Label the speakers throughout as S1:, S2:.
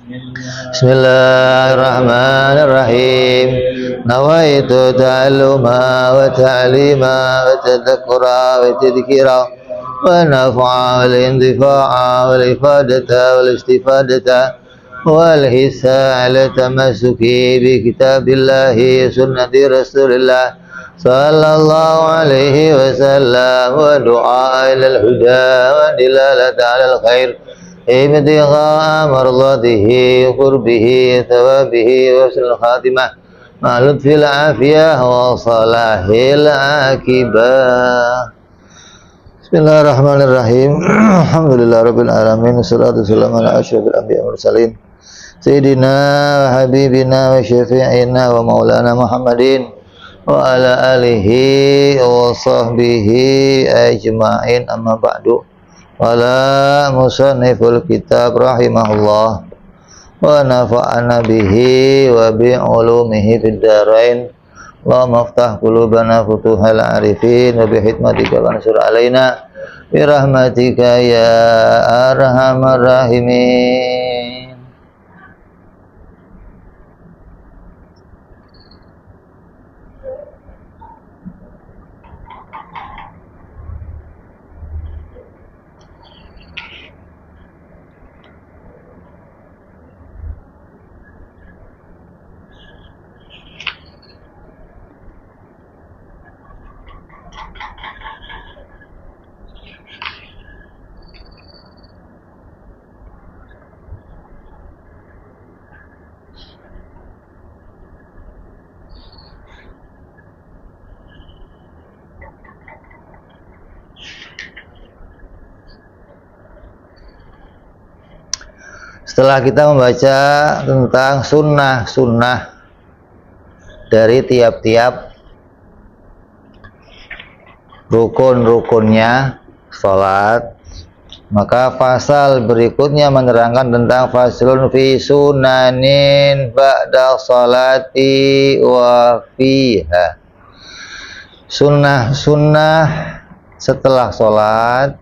S1: Bismillahirrahmanirrahim. Nawaitu ta'alluma wa ta'lima wa tadhakkura wa tadhkira wa naf'a wal intifa'a wal ifadata wal istifadata wal hissa ala tamassuki bi kitabillahi sunnati rasulillah sallallahu alaihi wasallam wa du'a ilal huda wa dilalata alal khair ibtigha mardatihi qurbihi thawabihi wa husnul khatimah ma lutfil afiyah wa salahil akibah. Bismillahirrahmanirrahim. Alhamdulillah rabbil alamin, wassalatu wassalamu ala asyrafil anbiya'i wal mursalin sayyidina wa habibina wa syafi'ina wa maulana Muhammadin wa ala alihi wa sahbihi ajma'in, amma ba'du. Wala musanniful kitab rahimahullah wa nafa'ana bihi wa bi'ulumihi fid darain. Allahumma aftah qulubana futuhal arifin wa bihikmatika wansur alaina birahmatika ya arhamar rahimin. Setelah kita membaca tentang sunnah-sunnah dari tiap-tiap rukun-rukunnya sholat, maka pasal berikutnya menerangkan tentang faslun fi sunanin ba'da sholati wa fiha. Sunnah-sunnah setelah sholat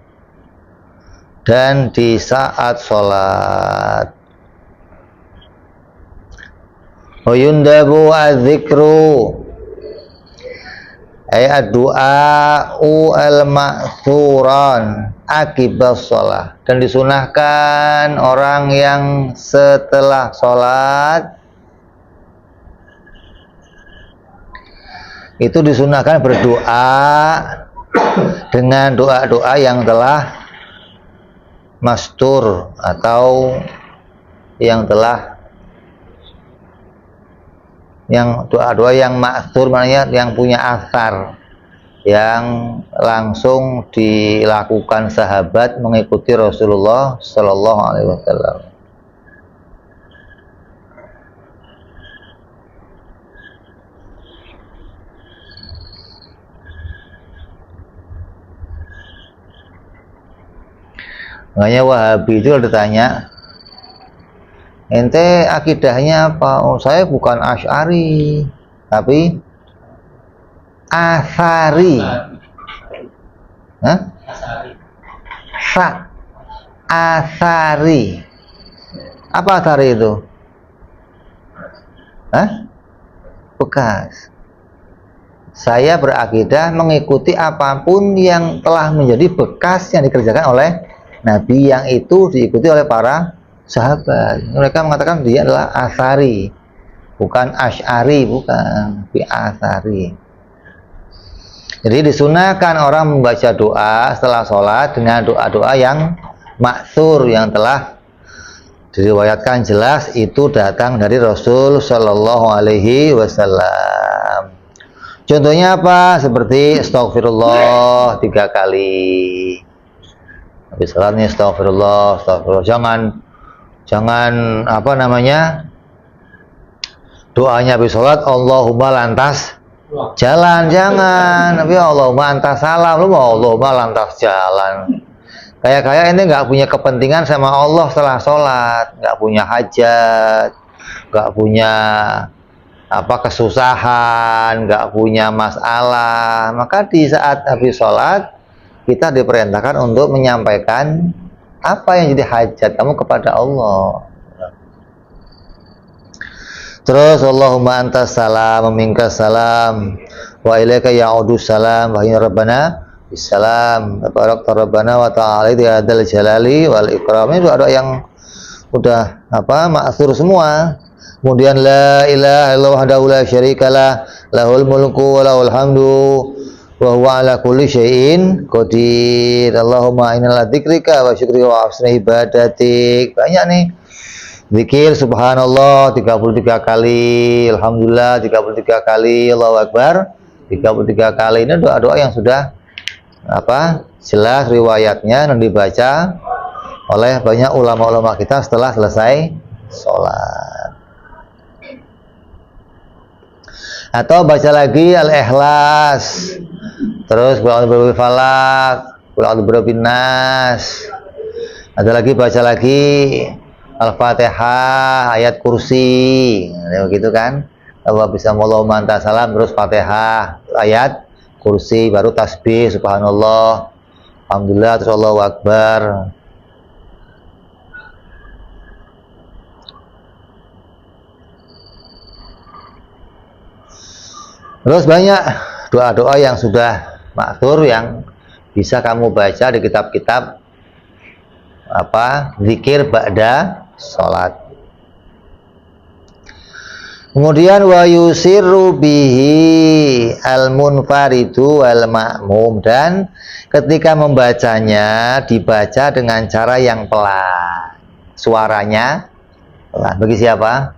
S1: dan di saat sholat. Yundabu az-zikru ay ad-du'a'u al-ma'thuran akibas sholat, dan disunahkan orang yang setelah sholat itu disunahkan berdoa dengan doa-doa yang telah mastur atau yang telah doa-doa yang makstur, maknanya yang punya asar, yang langsung dilakukan sahabat mengikuti Rasulullah Sallallahu Alaihi Wasallam. Makanya Wahabi itu ditanya, ente akidahnya apa? Oh, saya bukan Asy'ari, tapi Asari. Hah? Asari. Apa Asari itu? Hah? Bekas. Saya berakidah mengikuti apapun yang telah menjadi bekas yang dikerjakan oleh Nabi, yang itu diikuti oleh para sahabat. Mereka mengatakan dia adalah Asari, bukan Asy'ari, bukan, tapi Asari. Jadi disunahkan orang membaca doa setelah sholat dengan doa-doa yang maksur, yang telah diriwayatkan jelas itu datang dari Rasul Shallallahu Alaihi Wasallam. Contohnya apa? Seperti astagfirullah 3 kali. Habis sholatnya astagfirullah, astagfirullah. Jangan apa namanya, doanya habis sholat Allahumma lantas jalan, jangan. Tapi Allahumma antas salam, lu mau Allahumma lantas jalan. Kayak ini nggak punya kepentingan sama Allah setelah sholat, nggak punya hajat, nggak punya apa kesusahan, nggak punya masalah. Maka di saat habis sholat kita diperintahkan untuk menyampaikan apa yang jadi hajat kamu kepada Allah. Terus Allahumma antas salam, minkas salam, wa ilaika ya'udus salam, wa inna rabbana bisalam, tabarakta rabbana wa ta'ala ya dzal jalali wal ikram. Ini doa yang udah ma'thur semua. Kemudian la ilaha illallah wahdahu la syarikalah, lahul mulku wa lahul hamdu wa huwa ala kulli syai'in qadir. Allahumma inna la dzikrika wa syukrika wa husni ibadatik. Banyak nih. Zikir subhanallah 33 kali, alhamdulillah 33 kali, Allahu akbar 33 kali. Ini doa-doa yang sudah jelas riwayatnya dan dibaca oleh banyak ulama-ulama kita setelah selesai sholat. Atau baca lagi al-ikhlas, terus qul a'udzu birabbil falaq, qul a'udzu birabbin nas. Ada lagi baca lagi Al-Fatihah, ayat kursi, begitu kan? Kalau bisa Allahumma anta salam, terus Fatihah, ayat kursi, baru tasbih, subhanallah, alhamdulillah, terus Allahu akbar. Terus banyak doa-doa yang sudah ma'thur yang bisa kamu baca di kitab-kitab zikir ba'da sholat. Kemudian wa yusirru bihi al-munfaridu wal ma'mum, dan ketika membacanya dibaca dengan cara yang pelan. Suaranya pelan. Bagi siapa?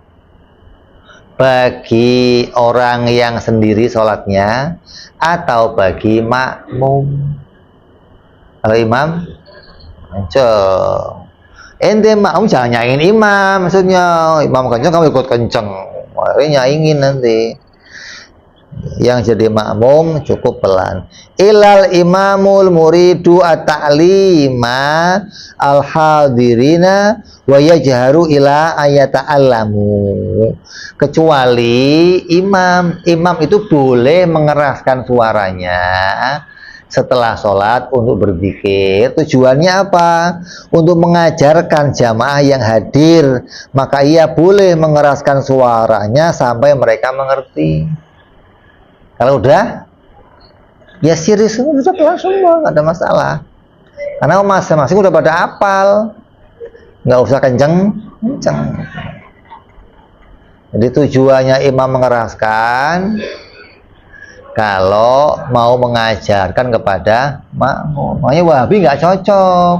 S1: Bagi orang yang sendiri sholatnya atau bagi makmum. Kalau imam kenceng, ente makmum jangan nyaingin imam, maksudnya imam kenceng kamu ikut kenceng, akhirnya nyaingin nanti. Yang jadi makmum cukup pelan. Ilal imamul muridu at-ta'lima al-hadirina wa yajharu ila ayata'allamu. Kecuali imam itu boleh mengeraskan suaranya setelah sholat untuk berzikir. Tujuannya apa? Untuk mengajarkan jamaah yang hadir, maka ia boleh mengeraskan suaranya sampai mereka mengerti. Kalau udah ya siri semua, udah pelan semua, nggak ada masalah, karena masing-masing udah pada hafal, nggak usah kenceng. Jadi tujuannya imam mengeraskan kalau mau mengajarkan kepada makmum. Makanya Wahabi nggak cocok.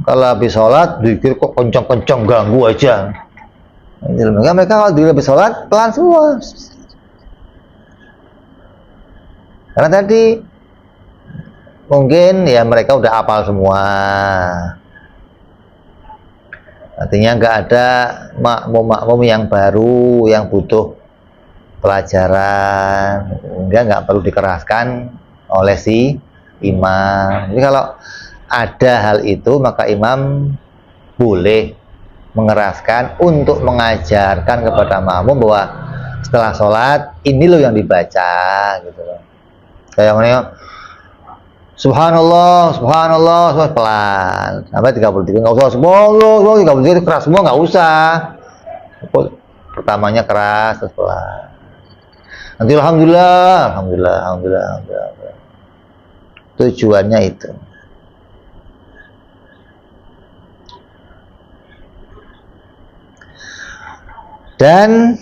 S1: Kalau habis sholat zikir kok kencang-kencang, ganggu aja. Mereka kalau habis sholat pelan semua. Karena tadi mungkin ya mereka udah hafal semua. Artinya nggak ada makmum-makmum yang baru yang butuh pelajaran, nggak perlu dikeraskan oleh si imam. Jadi kalau ada hal itu maka imam boleh mengeraskan untuk mengajarkan kepada makmum bahwa setelah sholat ini loh yang dibaca, gitu loh. Kayak mana? Subhanallah, pelan sampai 33. Nggak usah subhanallah 33 keras semua, nggak usah. Pertamanya keras terus pelan. Nanti alhamdulillah. Tujuannya itu. Dan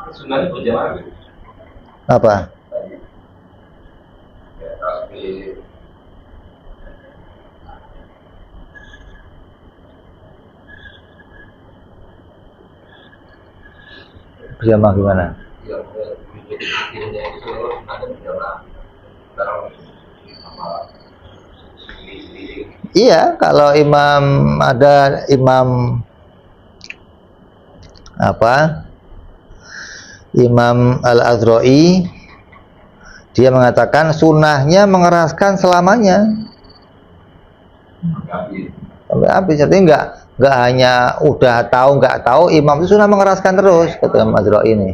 S2: sebenarnya berjamaah gitu.
S1: Apa? Berjamaah gimana? Iya, kalau ada imam Imam Al-Azra'i, dia mengatakan sunnahnya mengeraskan selamanya sampai habis. Jadi nggak hanya udah tahu nggak tahu, imam itu sunnah mengeraskan terus, kata Imam Al-Azra'i ini.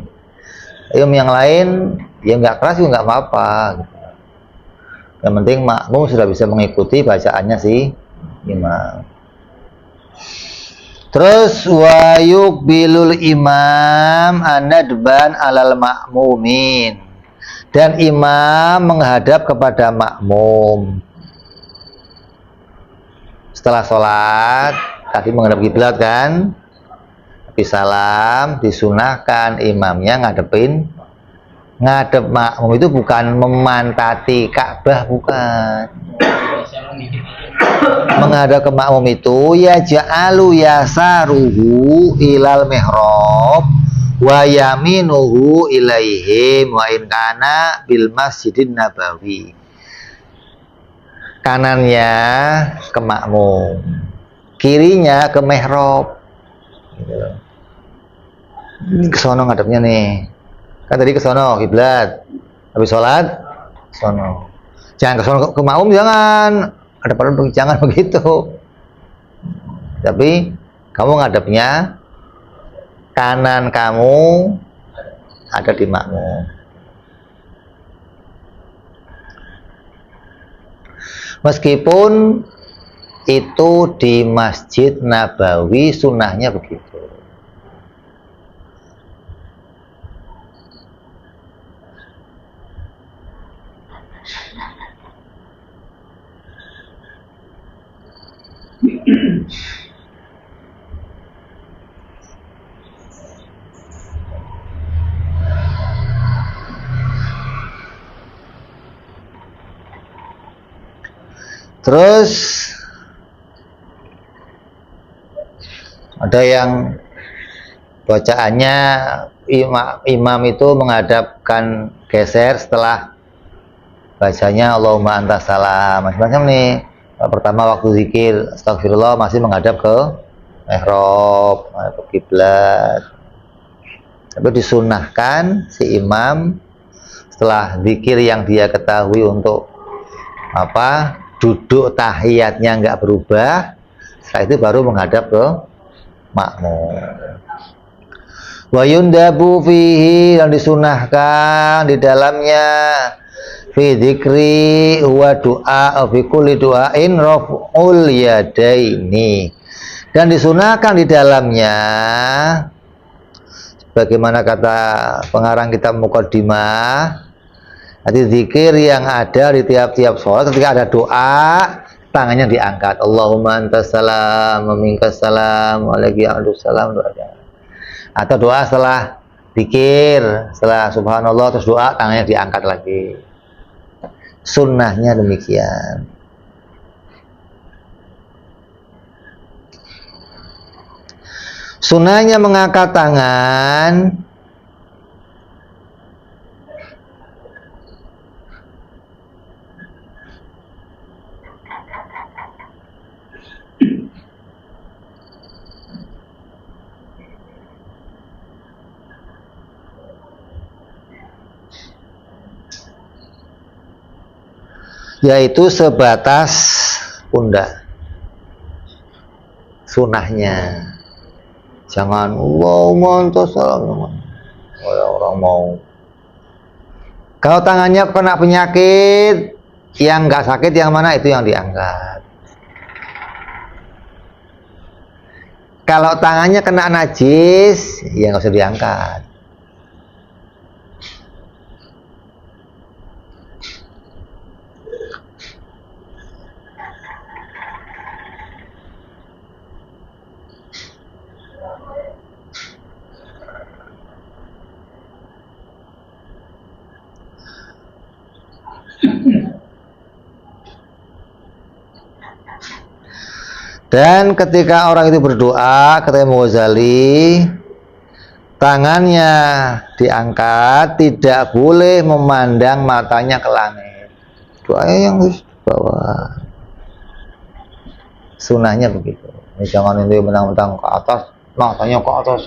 S1: yang lain ya nggak keras juga nggak apa-apa gitu. Yang penting makmum sudah bisa mengikuti bacaannya si imam. Terus wayuk bilul imam anadban alal makmumin, dan imam menghadap kepada makmum setelah sholat. Tadi menghadap kiblat kan, habis salam disunahkan imamnya ngadep makmum. Itu bukan memantati Ka'bah, bukan. Menghadap ke makmum itu ya ja'alu yasaruhu ilal mihrab wa yaminuhu ilaihim wa in kana bil masjidin nabawi. Kanannya ke makmum, kirinya ke mihrab. Ini ke sono ngadepnya nih. Kan tadi ke sono kiblat. Habis sholat sono. Jangan ke sono ke makmum, jangan. Jangan begitu. Tapi kamu ngadepnya, kanan kamu ada di makmum. Meskipun itu di Masjid Nabawi sunnahnya begitu. Terus ada yang bacaannya imam itu menghadapkan geser setelah bacanya Allahumma antas salam. Macam-macam nih. Pertama waktu zikir astagfirullah masih menghadap ke mihrab, ke kiblat. Tapi disunahkan si imam setelah zikir yang dia ketahui untuk duduk tahiyatnya nggak berubah, setelah itu baru menghadap ke makmum. Wa yundabu fihi, dan disunahkan di dalamnya fi dzikri wa du'a fi kulli du'ain raf'ul yadaini, dan disunahkan di dalamnya bagaimana kata pengarang kitab Muqaddimah, nanti zikir yang ada di tiap-tiap sholat ketika ada doa, tangannya diangkat. Allahumma antas salam wa minkas salam wa alaiki salam. Atau doa setelah zikir, setelah subhanallah terus doa, tangannya diangkat lagi. Sunnahnya demikian. Sunnahnya mengangkat tangan yaitu sebatas pundak. Sunahnya jangan Allahumma antas salam. Orang mau, kalau tangannya kena penyakit, yang nggak sakit yang mana itu yang diangkat. Kalau tangannya kena najis, ya nggak usah diangkat. Dan ketika orang itu berdoa, kata Imam Ghazali, tangannya diangkat, tidak boleh memandang matanya ke langit. Doanya yang di bawah. Sunahnya begitu. Ini jangan itu mentang-mentang ke atas, matanya ke atas,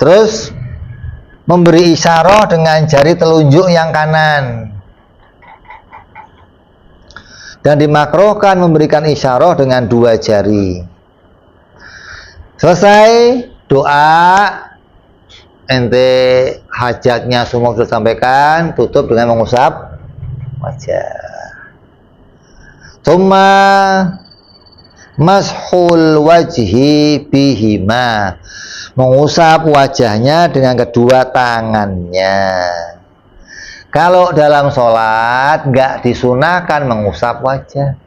S1: terus memberi isyarah dengan jari telunjuk yang kanan. Dan dimakruhkan memberikan isyarah dengan dua jari. Selesai doa, ente hajatnya semua sudah sampaikan, tutup dengan mengusap wajah. Tsumma mashul wajhi bihima, mengusap wajahnya dengan kedua tangannya. Kalau dalam sholat nggak disunahkan mengusap wajah.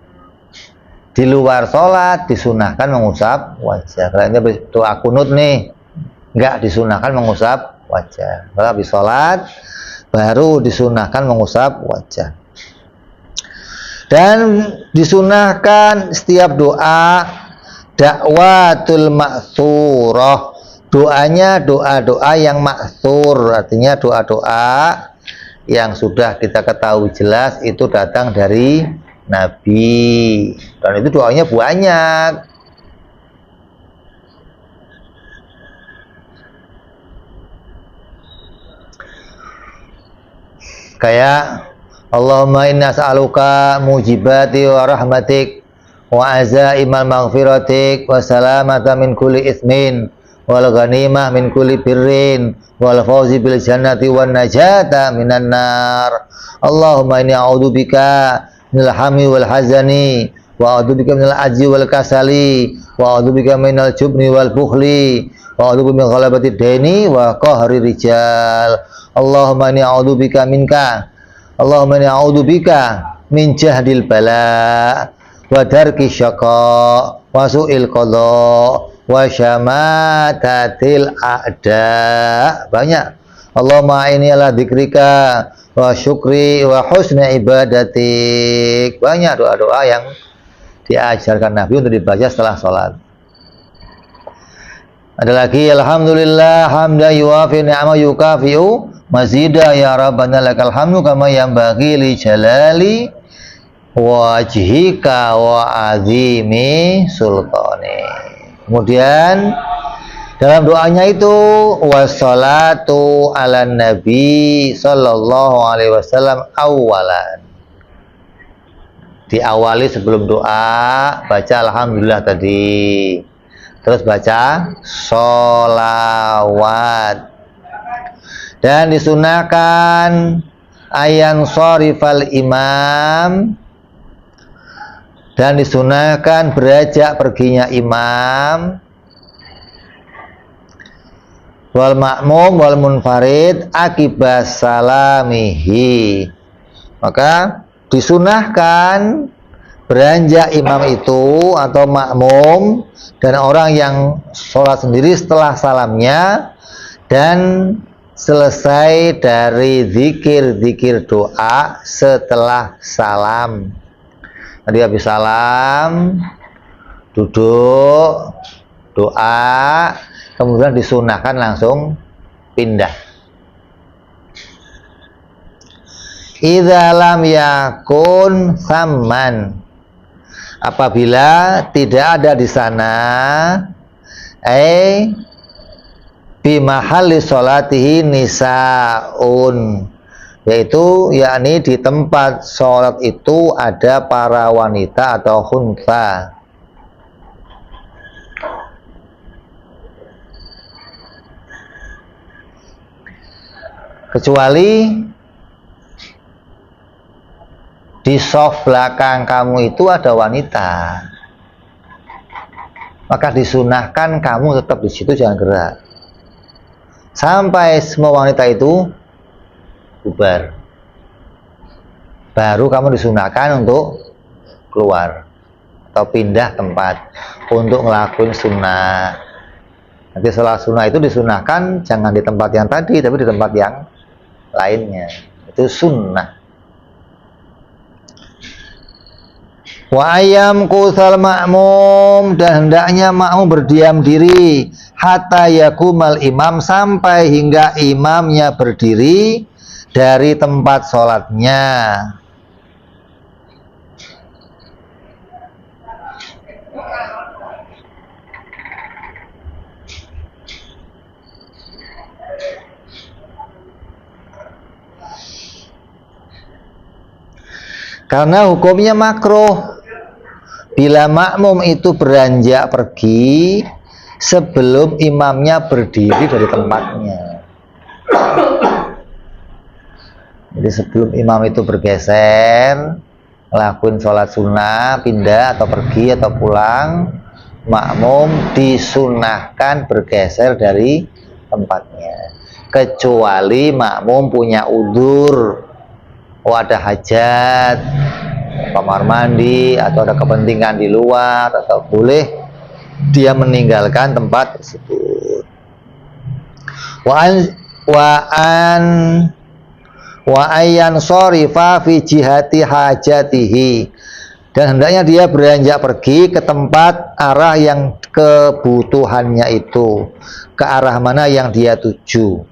S1: Di luar sholat disunahkan mengusap wajah. Kalau ini doa kunut nih, nggak disunahkan mengusap wajah. Kalau habis sholat baru disunahkan mengusap wajah. Dan disunahkan setiap doa dakwatul ma'thurah, doanya doa-doa yang ma'thur, artinya doa-doa yang sudah kita ketahui jelas itu datang dari Nabi, dan itu doanya banyak. Kayak Allahumma inna as'aluka mujibati wa rahmatik wa azaimal maghfiratik wa salamata min kulli ithmin wal ghanimah min kulli birrin wal fawzi bil jannati wan najata minan nar. Allahumma inni a'udzubika minal hammi wal hazani wa a'udzubika minal ajzi wal kasali wa a'udzubika minal jubni wal bukhli wa a'udzubika min ghalabati daini wa qahri rijal. Allahumma inni a'udzubika minka, Allahumma inni a'udzubika min jahdil bala wa darki syaqa wa su'il qadha wa syamatatil a'da. Banyak. Allahumma inni ala dzikrika wa syukri wa husni ibadatik. Banyak doa-doa yang diajarkan Nabi untuk dibaca setelah sholat. Ada lagi, alhamdulillah hamda yuwafi ni'ama yukafi'u mazida ya rabbana lakal hamdu kama yanbaghi li jalali wajhika wa azimi sultani. Kemudian dalam doanya itu wassalatu ala nabi sallallahu alaihi wasallam awalan. Diawali sebelum doa baca alhamdulillah tadi. Terus baca sholawat. Dan disunahkan ayan sharifal imam, dan disunahkan beranjak perginya imam wal ma'mum wal munfarid akibas salamihi. Maka disunahkan beranjak imam itu atau makmum dan orang yang sholat sendiri setelah salamnya, dan selesai dari zikir-zikir doa setelah salam. Tadi habis salam duduk doa, kemudian disunahkan langsung pindah. Idza lam yakun samman, apabila tidak ada di sana bi mahalli sholatihi nisaun, yaitu yakni di tempat sholat itu ada para wanita atau khunsa. Kecuali di soft belakang kamu itu ada wanita, maka disunahkan kamu tetap di situ, jangan gerak sampai semua wanita itu bubar, baru kamu disunahkan untuk keluar atau pindah tempat untuk ngelakuin sunnah. Nanti setelah sunnah itu disunahkan jangan di tempat yang tadi, tapi di tempat yang lainnya. Itu sunnah. Wa ayam kusal makmum, dan hendaknya makmum berdiam diri hatta yakumal imam, sampai hingga imamnya berdiri dari tempat sholatnya. Karena hukumnya makruh bila makmum itu beranjak pergi sebelum imamnya berdiri dari tempatnya. Jadi sebelum imam itu bergeser, ngelakuin sholat sunnah, pindah atau pergi atau pulang, makmum disunahkan bergeser dari tempatnya. Kecuali makmum punya udzur, ada hajat, kamar mandi, atau ada kepentingan di luar, atau boleh dia meninggalkan tempat tersebut. Wa ayyan sharifa fi jihati hajatihi, dan hendaknya dia beranjak pergi ke tempat arah yang kebutuhannya itu, ke arah mana yang dia tuju.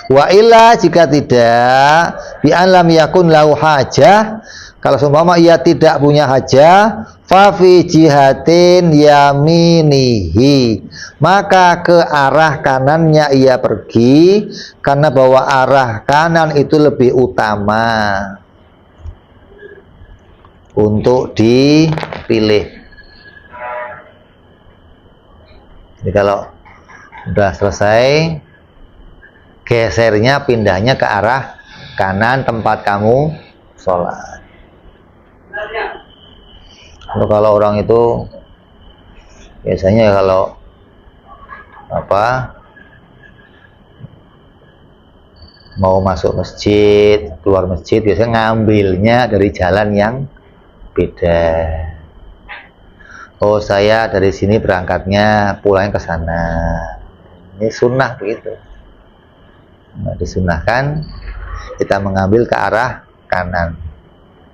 S1: Wa illa, jika tidak, bi an lam yakun lahu hajah, kalau seumpama ia tidak punya hajah, fa fi jihatin yaminihi, maka ke arah kanannya ia pergi, karena bahwa arah kanan itu lebih utama untuk dipilih. Jadi kalau sudah selesai, gesernya, pindahnya ke arah kanan tempat kamu sholat. Kalau orang itu biasanya kalau mau masuk masjid, keluar masjid, biasanya ngambilnya dari jalan yang beda. Oh, saya dari sini berangkatnya, pulangnya ke sana. Ini sunnah begitu. Nah, disunahkan kita mengambil ke arah kanan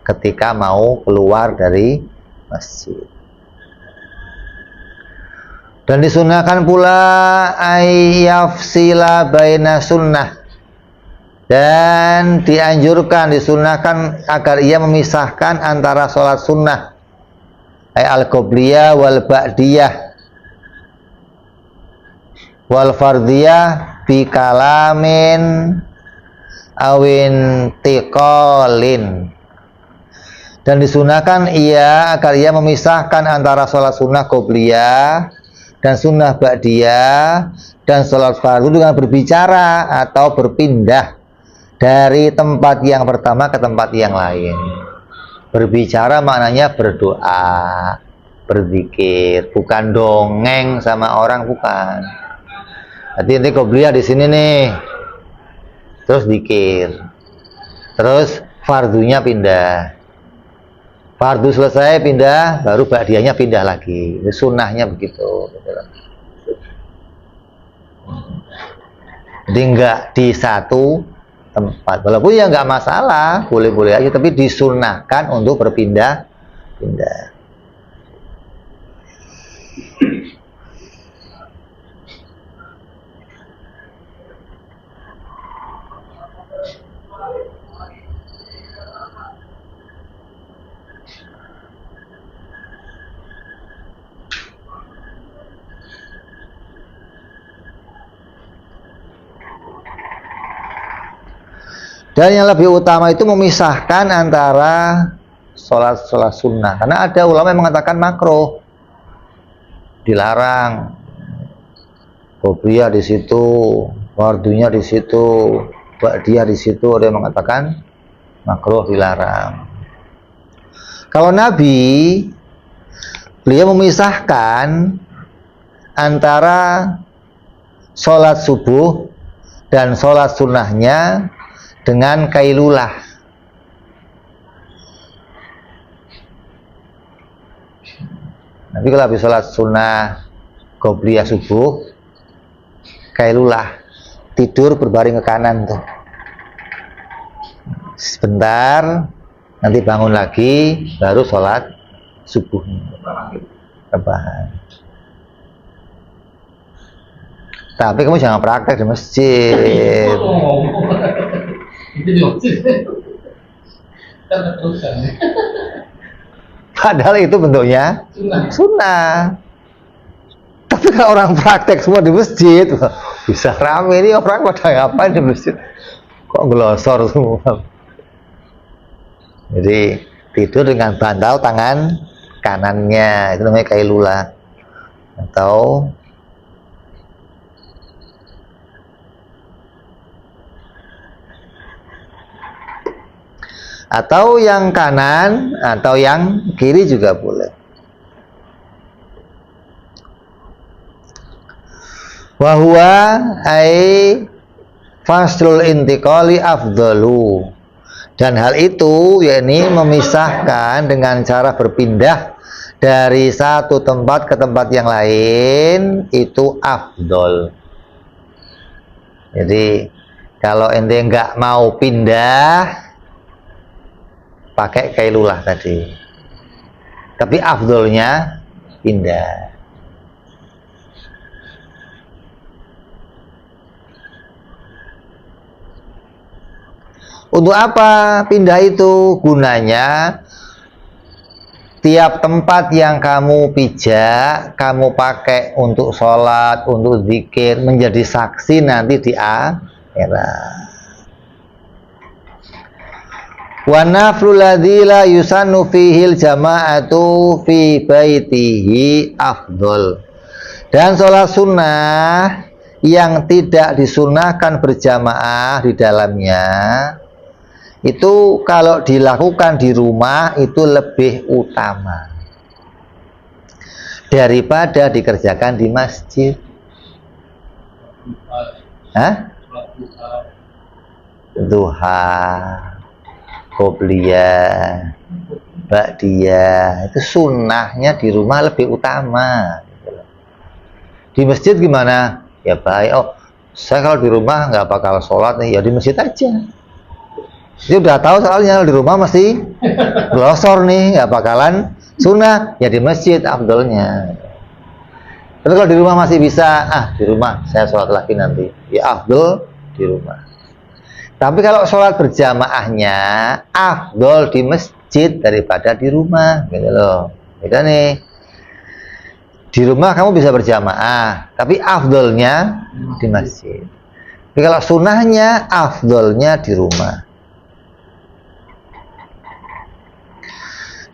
S1: ketika mau keluar dari masjid. Dan disunahkan pula ayyafsila baina sunnah, dan dianjurkan, disunahkan agar ia memisahkan antara sholat sunnah al-qobliyah wal ba'diyah wal fardiyah bi kalamin awin tiqolin. Dan disunahkan ia agar ia memisahkan antara sholat sunnah qobliyah dan sunnah ba'diyah dan sholat fardu dengan berbicara atau berpindah dari tempat yang pertama ke tempat yang lain. Berbicara maknanya berdoa, berzikir, bukan dongeng sama orang, bukan. Nanti qobliyah di sini nih, terus zikir, terus fardunya pindah. Fardu selesai pindah, baru ba'diyahnya pindah lagi. Sunnahnya begitu. Jadi enggak di satu tempat. Walaupun ya enggak masalah, boleh-boleh aja, tapi disunnahkan untuk berpindah-pindah. Dan yang lebih utama itu memisahkan antara sholat sunnah, karena ada ulama yang mengatakan makruh, dilarang. Qobliyah di situ, fardunya di situ, ba'diyah di situ, ada yang mengatakan makruh, dilarang. Kalau Nabi, beliau memisahkan antara sholat subuh dan sholat sunnahnya dengan kailulah. Nanti kalau habis sholat sunnah qobliyah subuh, kailulah, tidur berbaring ke kanan tuh sebentar, nanti bangun lagi, baru sholat subuh rebahan. Tapi kamu jangan praktek di masjid. Padahal itu bentuknya sunnah. Tapi kalau orang praktek semua di masjid, bisa rame ini orang pada ngapain di masjid? Kok glosor semua? Jadi tidur dengan bantal tangan kanannya, itu namanya kailulah atau atau yang kanan atau yang kiri juga boleh. Wahwa ai faslul intiqali afdalu, dan hal itu yakni memisahkan dengan cara berpindah dari satu tempat ke tempat yang lain itu afdol. Jadi kalau ente nggak mau pindah pakai kailulah tadi, tapi afdolnya pindah. Untuk apa pindah itu? Gunanya tiap tempat yang kamu pijak, kamu pakai untuk sholat, untuk zikir, menjadi saksi nanti di akhirat. Wa naflul ladzi la yusannu fihil jama'atu fi baitihi afdol. Dan sholat sunnah yang tidak disunahkan berjamaah di dalamnya itu kalau dilakukan di rumah itu lebih utama daripada dikerjakan di masjid. Hah? Duha, qobliyah, ba'diyah itu sunnahnya di rumah lebih utama. Di masjid gimana? Ya baik. Oh, saya kalau di rumah nggak bakal sholat nih, ya di masjid aja. Dia udah tahu soalnya di rumah masih glosor nih, nggak bakalan sunnah, ya di masjid afdolnya. Tapi kalau di rumah masih bisa, di rumah saya sholat lagi nanti, ya afdol di rumah. Tapi kalau sholat berjamaahnya afdol di masjid daripada di rumah, gitu loh. Beda nih. Di rumah kamu bisa berjamaah, tapi afdolnya di masjid. Tapi kalau sunnahnya afdolnya di rumah.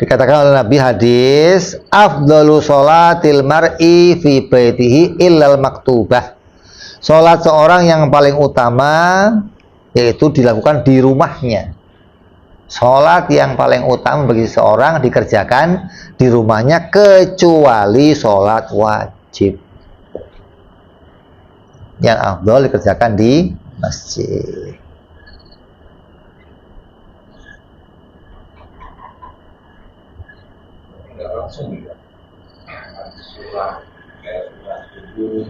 S1: Dikatakan oleh Nabi hadis, afdalu sholatil mar'i fi baitihi illal maktubah. Sholat seorang yang paling utama yaitu dilakukan di rumahnya. Sholat yang paling utama bagi seorang dikerjakan di rumahnya kecuali sholat wajib. Yang afdal dikerjakan di masjid.
S2: Langsung juga surah kayak surah tubuh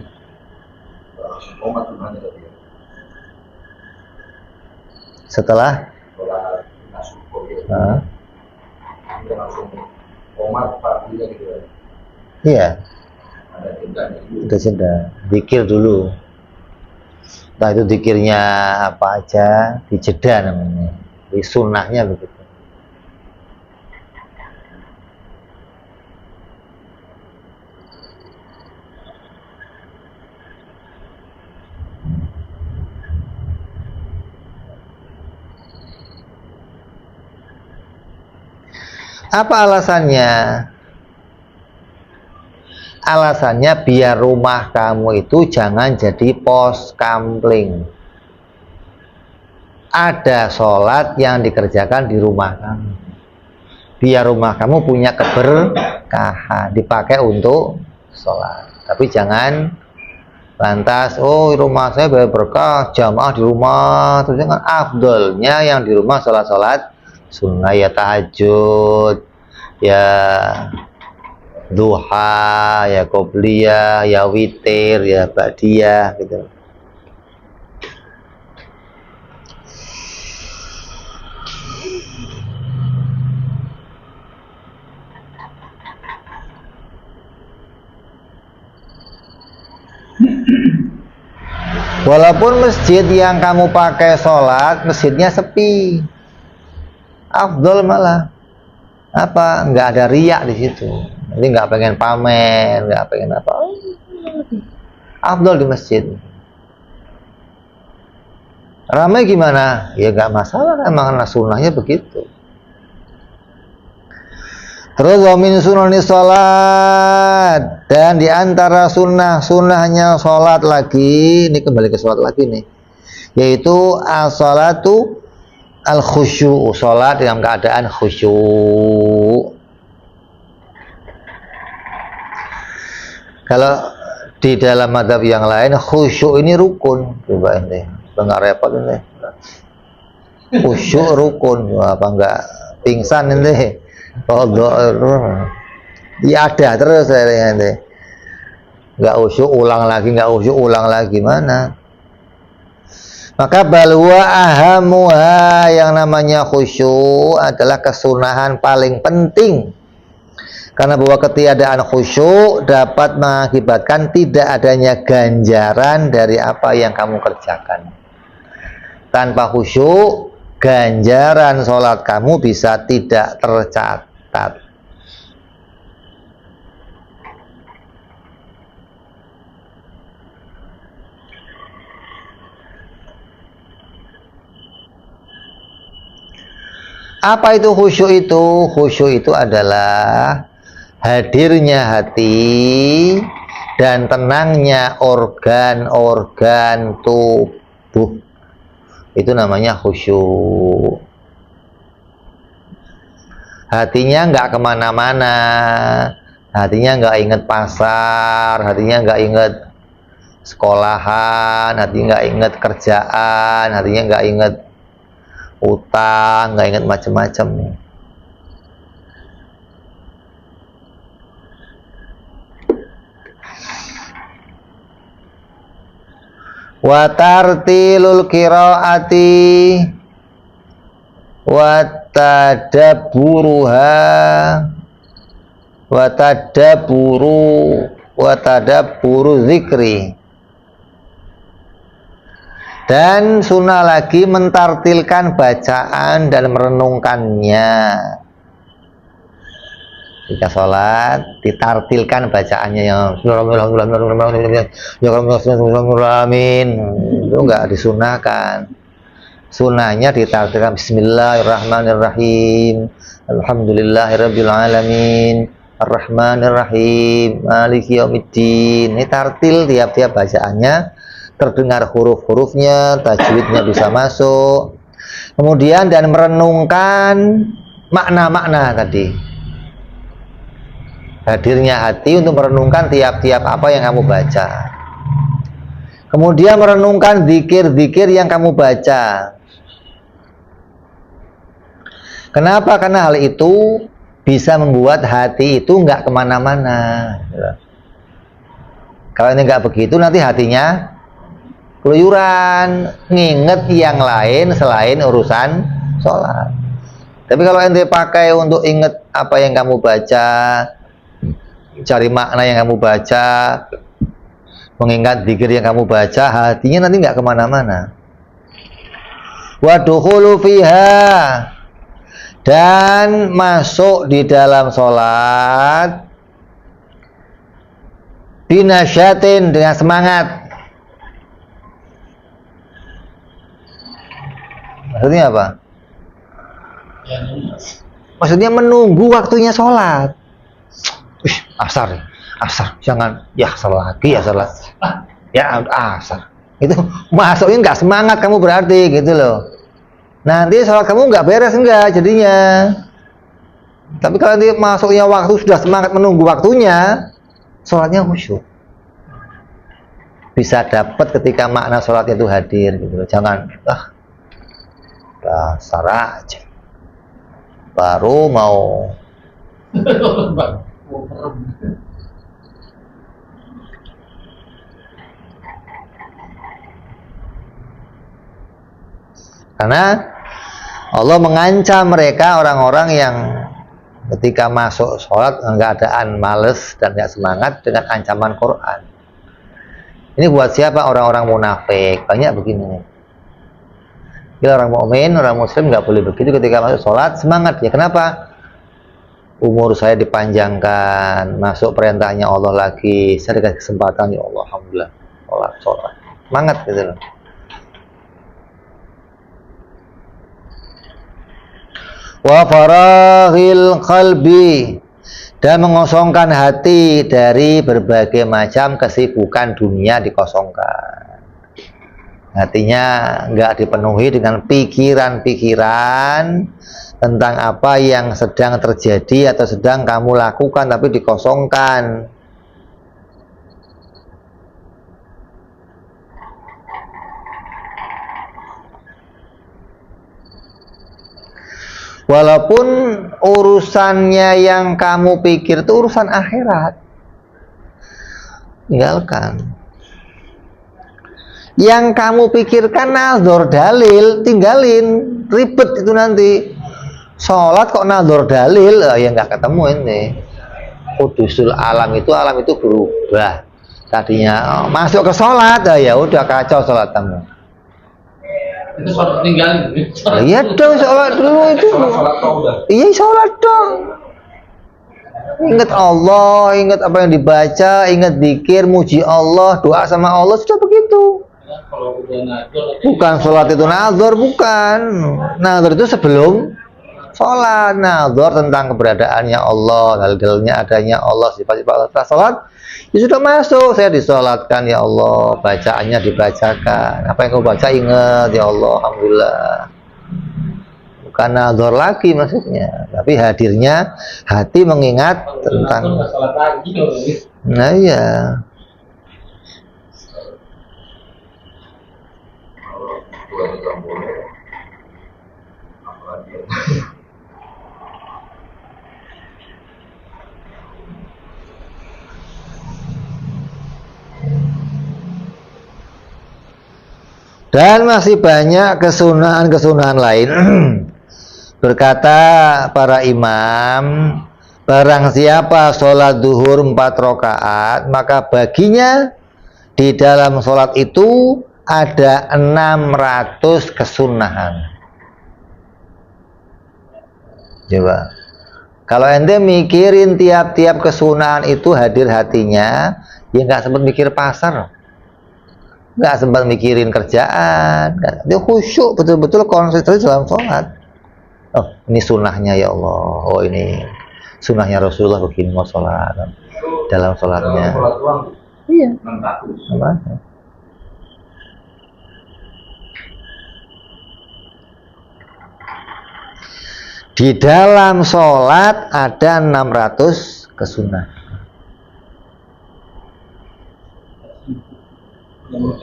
S2: langsung komat gimana tadi ya?
S1: Setelah
S2: Sholat nasuko gitu kita langsung komat partinya gitu ya?
S1: Iya,
S2: Ada jedanya dulu.
S1: ada jeda, zikir dulu. Nah itu zikirnya apa aja, dijeda namanya. Di sunnahnya begitu. Apa alasannya? Alasannya biar rumah kamu itu jangan jadi pos kampling. Ada sholat yang dikerjakan di rumah kamu. Biar rumah kamu punya keberkahan, dipakai untuk sholat. Tapi jangan lantas, oh rumah saya berkah, jamaah di rumah. Terus kan afdolnya yang di rumah sholat-sholat sunnah, ya tahajud, ya duha, ya qobliyah, ya witir, ya ba'diyah gitu. Walaupun masjid yang kamu pakai sholat, masjidnya sepi, afdol malah apa? Nggak ada riak di situ. Jadi nggak pengen pamer, nggak pengen apa. Afdol di masjid. Ramai gimana? Ya nggak masalah, emang sunnahnya begitu. Terus wa min sunani sholat, dan diantara sunnahnya sholat lagi, ini kembali ke sholat lagi nih, yaitu as-sholatu al khusyuk, sholat dalam keadaan khusyuk. Kalau di dalam madhab yang lain khusyuk ini rukun. Coba ini nggak repot ini, khusyuk rukun. Apa enggak pingsan ini? Ya ada terus ini. Nggak khusyuk ulang lagi mana? Maka balwa ahamuha, yang namanya khusyuk adalah kesunahan paling penting. Karena bahwa ketiadaan khusyuk dapat mengakibatkan tidak adanya ganjaran dari apa yang kamu kerjakan. Tanpa khusyuk, ganjaran sholat kamu bisa tidak tercatat. Apa itu khusyuk itu? Khusyuk itu adalah hadirnya hati dan tenangnya organ-organ tubuh. Itu namanya khusyuk. Hatinya nggak kemana-mana, hatinya nggak inget pasar, hatinya nggak inget sekolahan, hatinya nggak inget kerjaan, hatinya nggak inget utang, nggak inget macam-macam. Wa tartilul qiraati wa tadabburuha wa tadabburu zikri. Dan sunnah lagi mentartilkan bacaan dan merenungkannya. Jika sholat ditartilkan bacaannya, yang itu enggak disunahkan. Sunnahnya ditartilkan Bismillahirrahmanirrahim, Alhamdulillahirabbil alamin, Arrahmanirrahim, Maliki yaumiddin. Ini tartil tiap-tiap bacaannya, terdengar huruf-hurufnya, tajwidnya bisa masuk. Kemudian dan merenungkan makna-makna tadi. Hadirnya hati untuk merenungkan tiap-tiap apa yang kamu baca. Kemudian merenungkan zikir-zikir yang kamu baca. Kenapa? Karena hal itu bisa membuat hati itu nggak kemana-mana. Kalau ini nggak begitu, nanti hatinya keluyuran, nginget yang lain selain urusan sholat. Tapi kalau ente pakai untuk inget apa yang kamu baca, cari makna yang kamu baca, mengingat zikir yang kamu baca, hatinya nanti nggak kemana-mana. Wadukhulu fiha, dan masuk di dalam sholat binasyatin, dengan semangat. Maksudnya apa? Maksudnya menunggu waktunya sholat. Asar, jangan, ya asar lagi, ya asar. Itu masuknya nggak semangat kamu berarti, gitu loh. Nanti sholat kamu nggak beres enggak jadinya. Tapi kalau nanti masuknya waktu sudah semangat menunggu waktunya, sholatnya khusyuk. Bisa dapat ketika makna sholatnya itu hadir, gitu loh. Jangan, dasar aja baru mau karena Allah mengancam mereka, orang-orang yang ketika masuk sholat nggak adaan males dan nggak semangat, dengan ancaman Quran. Ini buat siapa? Orang-orang munafik. Banyak begini. Ya, orang mukmin, orang muslim nggak boleh begitu. Ketika masuk sholat semangat ya. Kenapa? Umur saya dipanjangkan, masuk perintahnya Allah lagi, saya dikasih kesempatan, ya Allah, alhamdulillah, sholat, semangat gitu loh. Wa faraghil qalbi, dan mengosongkan hati dari berbagai macam kesibukan dunia, dikosongkan. Hatinya nggak dipenuhi dengan pikiran-pikiran tentang apa yang sedang terjadi atau sedang kamu lakukan, tapi dikosongkan. Walaupun urusannya yang kamu pikir itu urusan akhirat, tinggalkan. Yang kamu pikirkan nazar dalil, tinggalin. Ribet itu nanti. Sholat kok nazar dalil, ya nggak ketemu ini. Kudusul alam itu berubah. Tadinya masuk ke sholat, ya udah kacau sholat kamu.
S3: Itu sholat tinggalin.
S1: Iya dong, sholat dulu itu.
S2: Sholat kau udah.
S1: Iya, sholat dong. Ingat Allah, ingat apa yang dibaca, ingat zikir, muji Allah, doa sama Allah, sudah begitu.
S3: Kalau udah nazar,
S1: Bukan sholat itu nazar, bukan. Nazar itu sebelum sholat. Nazar tentang keberadaannya Allah, dalilnya adanya Allah, sifat-sifat Allah. Setelah sholat, ya sudah masuk. Saya disolatkan ya Allah, bacaannya dibacakan. Apa yang kau baca ingat ya Allah, alhamdulillah. Bukan nazar lagi maksudnya, tapi hadirnya hati mengingat tentang.
S3: sholat lagi.
S1: Nah iya.
S2: Kalau itu nggak boleh, apalagi ya.
S1: Dan masih banyak kesunahan-kesunahan lain. Berkata para imam, barang siapa sholat duhur 4 rakaat, maka baginya di dalam sholat itu ada 600 kesunahan. Coba, kalau ente mikirin tiap-tiap kesunahan itu hadir hatinya, ya nggak sempat mikir pasar, nggak sempat mikirin kerjaan, dia khusyuk betul-betul konsentrasi dalam sholat. Oh, ini sunnahnya ya Allah. Oh, ini sunnahnya Rasulullah begini mau sholat dalam sholatnya.
S2: Sholat doang.
S1: Iya.
S2: 600.
S1: Apa? Di dalam sholat ada 600 kesunahan.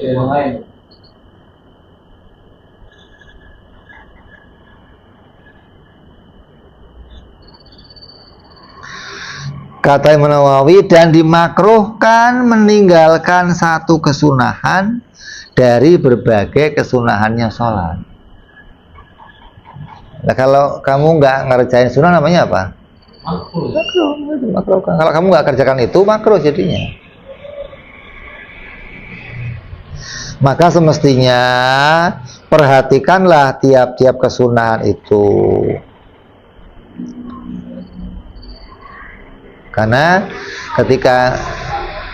S3: Yang lain.
S1: Kata Imam Nawawi, dan dimakruhkan meninggalkan satu kesunahan dari berbagai kesunahannya sholat. Nah, kalau kamu nggak ngerjain sunnah namanya apa?
S3: Makruh.
S1: Makruh. Kalau kamu nggak kerjakan itu makruh jadinya. Maka semestinya perhatikanlah tiap-tiap kesunahan itu. Karena ketika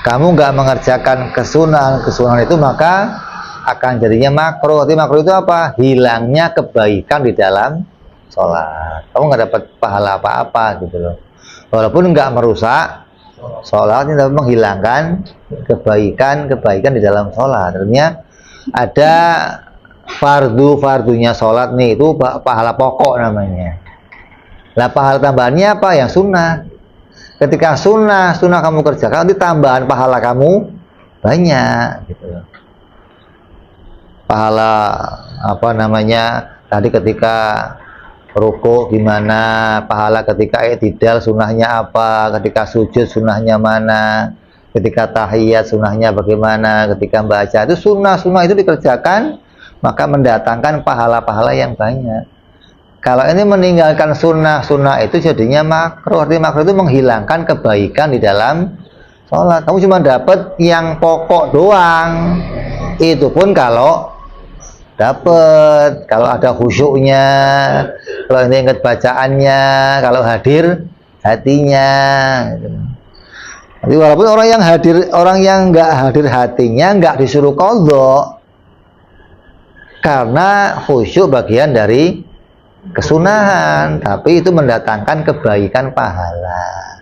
S1: kamu nggak mengerjakan kesunahan itu, maka akan jadinya makruh. Tapi makruh itu apa? Hilangnya kebaikan di dalam sholat. Kamu nggak dapat pahala apa-apa gitu loh. Walaupun nggak merusak sholat, tapi menghilangkan kebaikan di dalam sholat. Artinya ada fardunya sholat nih, itu pahala pokok namanya. Lah pahala tambahannya apa? Yang sunnah. Ketika sunnah kamu kerjakan, nanti tambahan pahala kamu banyak gitu loh. Pahala apa namanya tadi ketika ruku gimana, pahala ketika i'tidal sunnahnya apa, ketika sujud sunnahnya mana, ketika tahiyat sunnahnya bagaimana, ketika baca itu sunnah itu dikerjakan, maka mendatangkan pahala-pahala yang banyak. Kalau ini meninggalkan sunnah itu jadinya makruh. Artinya makruh itu menghilangkan kebaikan di dalam sholat. Kamu cuma dapat yang pokok doang. Itu pun kalau dapat, kalau ada khusyuknya, kalau ini ingat bacaannya, kalau hadir hatinya. Jadi walaupun orang yang nggak hadir hatinya nggak disuruh qadha, karena khusyuk bagian dari kesunahan, tapi itu mendatangkan kebaikan pahala.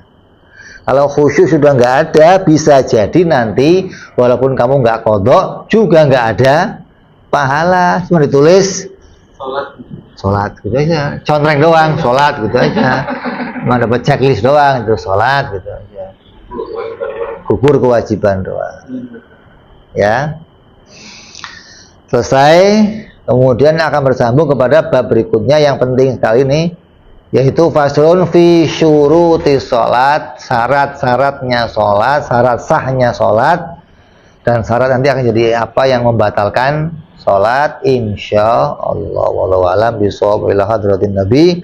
S1: Kalau khusyuk sudah nggak ada, bisa jadi nanti walaupun kamu nggak qadha juga nggak ada pahala, cuma ditulis
S3: Sholat.
S1: sholat gitu aja, contreng doang sholat gitu aja, cuma dapat checklist doang itu sholat gitu aja, gugur kewajiban doang ya. Selesai, kemudian akan bersambung kepada bab berikutnya yang penting sekali nih, yaitu faslun fi syuruti sholat, syarat-syaratnya sholat, syarat sahnya sholat, dan syarat nanti akan jadi apa yang membatalkan sholat, insya Allah. Wallahu a'lam bishawab. Ila hadratin Nabi.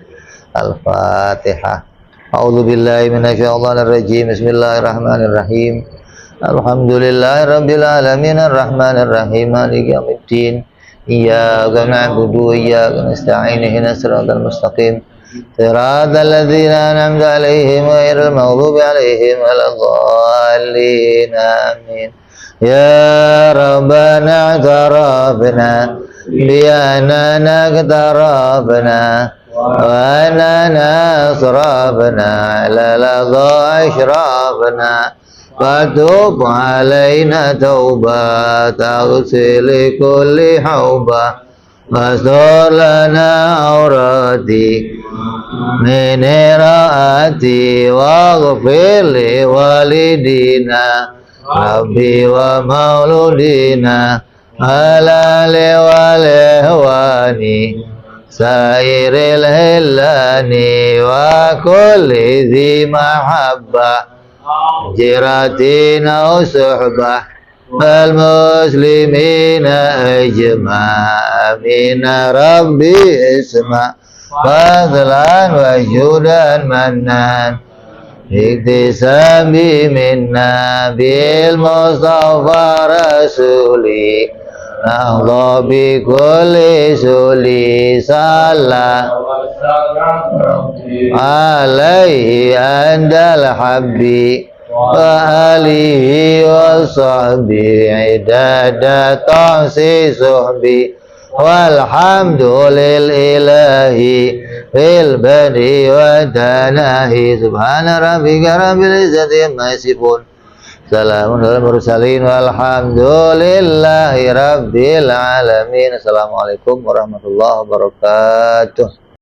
S1: Al-Fatihah. A'udzu billahi minasyaitonir rajim. Bismillahirrahmanirrahim. Alhamdulillahirabbil alamin arrahmanir rahim maliki yaumiddin. Iyyaka na'budu wa iyyaka nasta'in ihdinas siratal mustaqim. Siratal ladzina an'amta 'alaihim ghairil maghdubi 'alaihim waladdallin. Amin. Ya Rabbana i'tarafna bi annana i'tarafna wa annana asrafna 'ala ladha ashrafna fatub 'alaina tauba taghsil kulli hauba wastur lana aurati min iraati waghfir li walidina Rabbi wa mauludina ala liwalihwani sairil hillani wa kulli zi mahabbah jiratina usuhbah wal muslimina ajma' amina Rabbi isma' fadlan wa judan mannan iktisabi minna bil mustafa rasuli nahda bi kulli suli salam alaihi andal habbi wa alihi wa sahbi idada ta'si suhbi walhamdulil ilahi fil badi wa tanahi subhana rabbika rabbil izzati amma yasifun salamun alal mursalin walhamdulillahi rabbil alamin. Assalamualaikum warahmatullahi wabarakatuh.